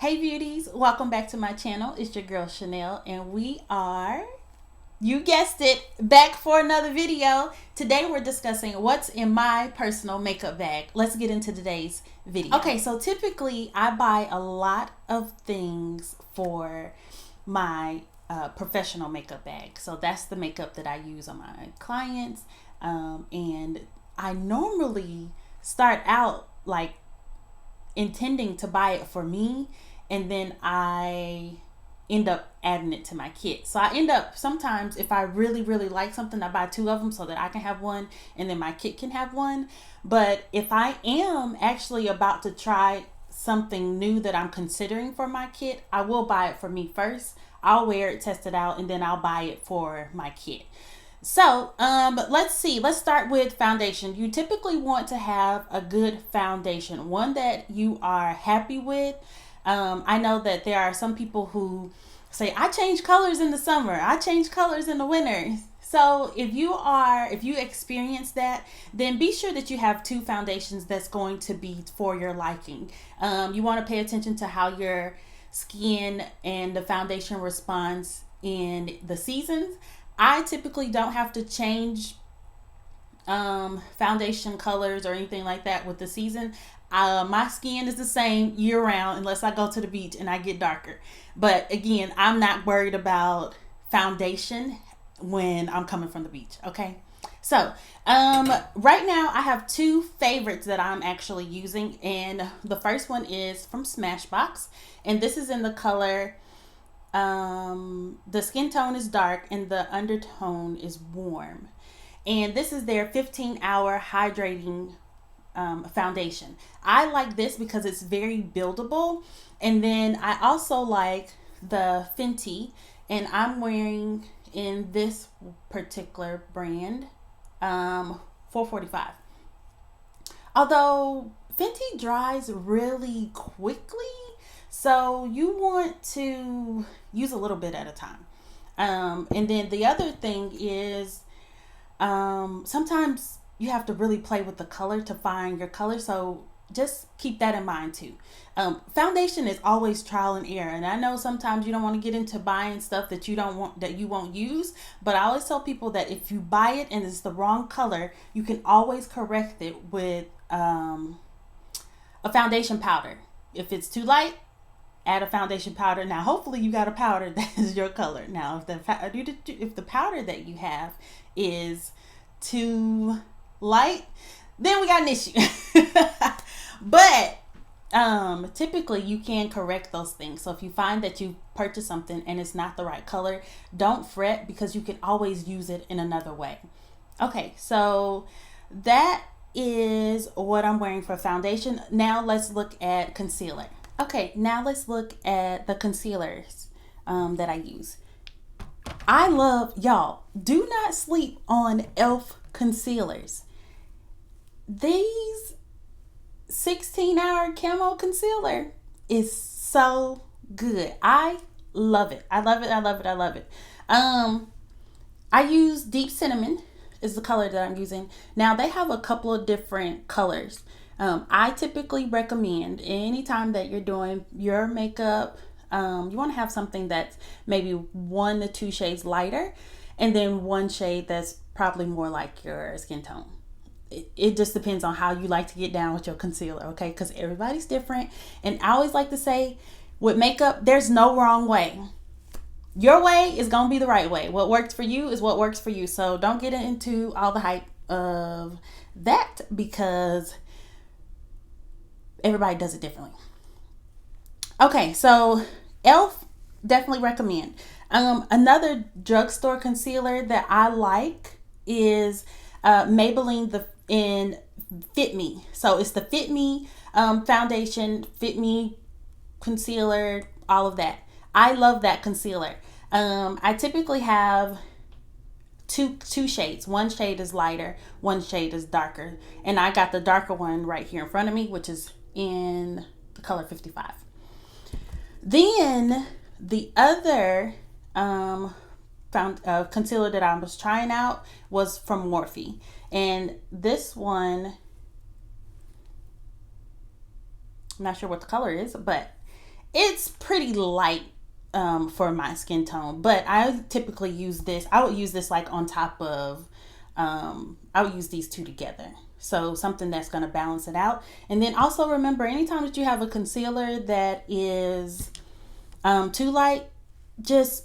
Hey beauties, welcome back to my channel. It's your girl Chanel and we are, you guessed it, back for another video. Today we're discussing what's in my personal makeup bag. Let's get into today's video. Okay, so typically I buy a lot of things for my professional makeup bag. So that's the makeup that I use on my clients. And I normally start out like intending to buy it for me, and then I end up adding it to my kit. So I end up, sometimes if I really like something, I buy two of them so that I can have one and then my kit can have one. But if I am actually about to try something new that I'm considering for my kit, I will buy it for me first. I'll wear it, test it out, and then I'll buy it for my kit. So let's see. Let's start with foundation. You typically want to have a good foundation, one that you are happy with. I know that there are some people who say, I change colors in the summer, I change colors in the winter. So if you experience that, then be sure that you have two foundations that's going to be for your liking. You want to pay attention to how your skin and the foundation responds in the seasons. I typically don't have to change foundation colors or anything like that with the season. My skin is the same year round unless I go to the beach and I get darker. But again, I'm not worried about foundation when I'm coming from the beach. Okay. So right now I have two favorites that I'm actually using, and the first one is from Smashbox, and this is in the color, the skin tone is dark and the undertone is warm, and this is their 15-hour hydrating foundation. I like this because it's very buildable, and then I also like the Fenty, and I'm wearing in this particular brand 445. Although Fenty dries really quickly, so you want to use a little bit at a time. And then the other thing is, sometimes you have to really play with the color to find your color. So just keep that in mind too. Foundation is always trial and error. And I know sometimes you don't want to get into buying stuff that you don't want, that you won't use. But I always tell people that if you buy it and it's the wrong color, you can always correct it with a foundation powder. If it's too light, add a foundation powder. Now, hopefully you got a powder that is your color. Now, if the powder that you have is too light, then we got an issue. But typically you can correct those things. So if you find that you purchased something and it's not the right color, don't fret, because you can always use it in another way. Okay, so that is what I'm wearing for foundation. Now let's look at concealer. Okay, now let's look at the concealers that I use. I love, y'all, do not sleep on e.l.f. concealers. These 16-hour camo concealer is so good. I love it. I love it. I love it. I love it. I use Deep Cinnamon is the color that I'm using. Now they have a couple of different colors. I typically recommend anytime that you're doing your makeup, you want to have something that's maybe 1 to 2 shades lighter, and then one shade that's probably more like your skin tone. It just depends on how you like to get down with your concealer, okay? Because everybody's different. And I always like to say, with makeup, there's no wrong way. Your way is going to be the right way. What works for you is what works for you. So don't get into all the hype of that, because everybody does it differently. Okay, so e.l.f. definitely recommend. Another drugstore concealer that I like is Maybelline in Fit Me. So it's the Fit Me foundation, Fit Me concealer, all of that. I love that concealer. I typically have two shades. One shade is lighter, one shade is darker, and I got the darker one right here in front of me, which is in the color 55. Then the other concealer that I was trying out was from Morphe, and this one, I'm not sure what the color is, but It's pretty light for my skin tone, but I typically use this. I would use this like on top of, I would use these two together. So something that's going to balance it out. And then also remember, anytime that you have a concealer that is too light, just,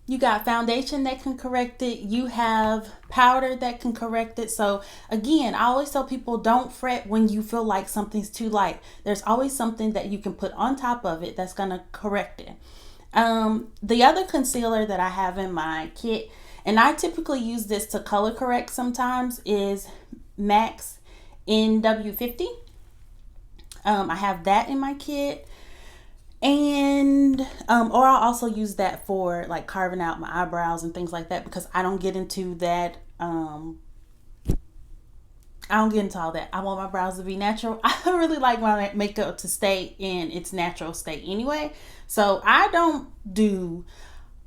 you got foundation that can correct it. You have powder that can correct it. So again, I always tell people, don't fret when you feel like something's too light. There's always something that you can put on top of it that's going to correct it. The other concealer that I have in my kit, and I typically use this to color correct sometimes, is MAC's NW50. I have that in my kit. And or I'll also use that for like carving out my eyebrows and things like that, because I don't get into that. I don't get into all that. I want my brows to be natural. I really like my makeup to stay in its natural state anyway, so I don't do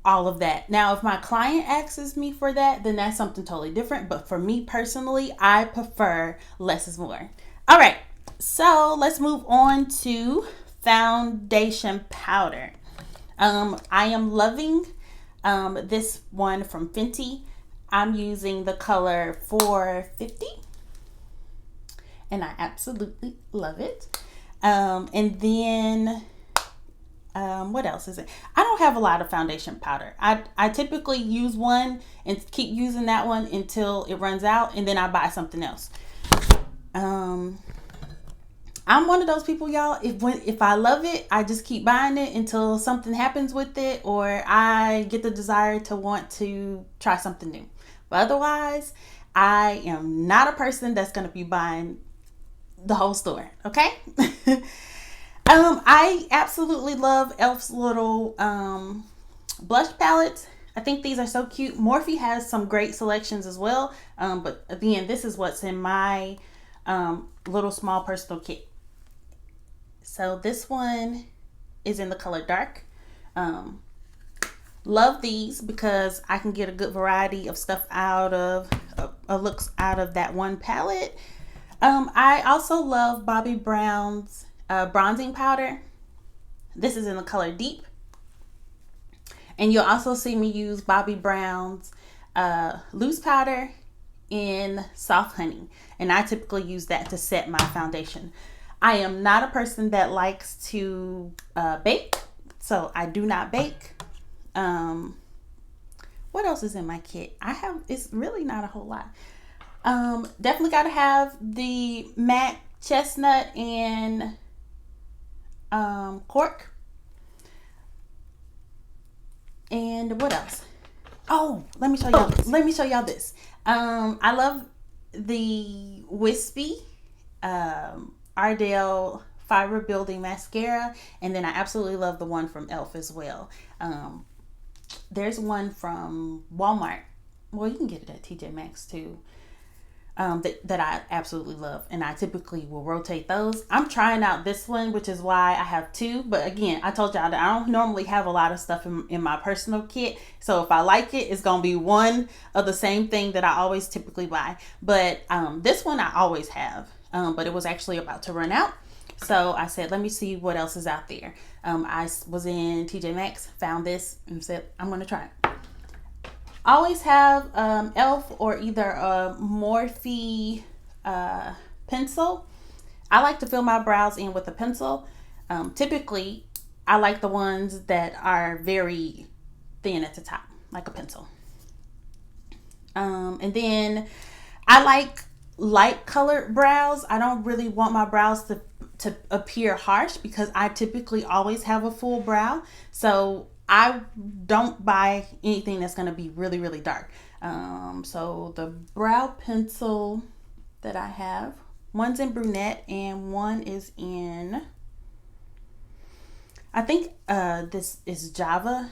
all of that. Now, if my client asks me for that, then that's something totally different. But for me personally, I prefer less is more. All right, so let's move on to foundation powder. I am loving this one from Fenty. I'm using the color 450, and I absolutely love it. And then what else is it? I don't have a lot of foundation powder. I typically use one and keep using that one until it runs out, and then I buy something else. I'm one of those people, y'all. If I love it, I just keep buying it until something happens with it, or I get the desire to want to try something new. But otherwise, I am not a person that's going to be buying the whole store. Okay. I absolutely love Elf's little blush palettes. I think these are so cute. Morphe has some great selections as well. But again, this is what's in my little small personal kit. So this one is in the color dark. Love these because I can get a good variety of stuff out of looks out of that one palette. I also love Bobbi Brown's bronzing powder. This is in the color Deep. And you'll also see me use Bobbi Brown's loose powder in Soft Honey. And I typically use that to set my foundation. I am not a person that likes to bake, so I do not bake. What else is in my kit? It's really not a whole lot. Definitely got to have the MAC Chestnut and Cork. And what else? Oh, let me show y'all. Let me show y'all this. I love the Wispy Ardell Fiber Building Mascara, and then I absolutely love the one from Elf as well. There's one from Walmart. Well, you can get it at TJ Maxx too. That I absolutely love, and I typically will rotate those. I'm trying out this one, which is why I have two. But again, I told y'all that I don't normally have a lot of stuff in my personal kit. So if I like it, it's gonna be one of the same thing that I always typically buy. But this one I always have. But it was actually about to run out. So I said, let me see what else is out there. I was in TJ Maxx, found this, and said, I'm gonna try it. Always have Elf or either a Morphe pencil. I like to fill my brows in with a pencil. Typically, I like the ones that are very thin at the top, like a pencil. And then I like light colored brows. I don't really want my brows to appear harsh because I typically always have a full brow. So I don't buy anything that's going to be really, really dark. So the brow pencil that I have, one's in brunette and one is in, I think this is Java,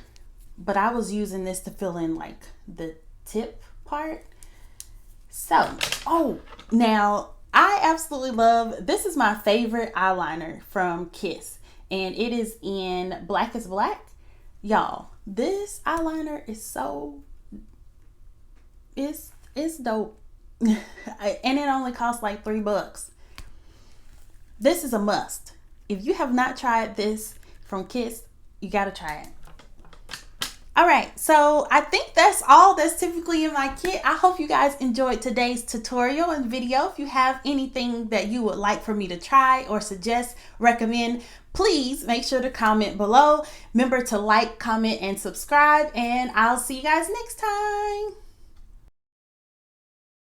but I was using this to fill in like the tip part. So, now I absolutely love, this is my favorite eyeliner from Kiss, and it is in Black is Black. Y'all, this eyeliner is so, it's dope. And it only costs like $3. This is a must. If you have not tried this from Kiss. You gotta try it. All right, so I think that's all that's typically in my kit. I hope you guys enjoyed today's tutorial and video. If you have anything that you would like for me to try or suggest, recommend, please make sure to comment below. Remember to like, comment, and subscribe, and I'll see you guys next time.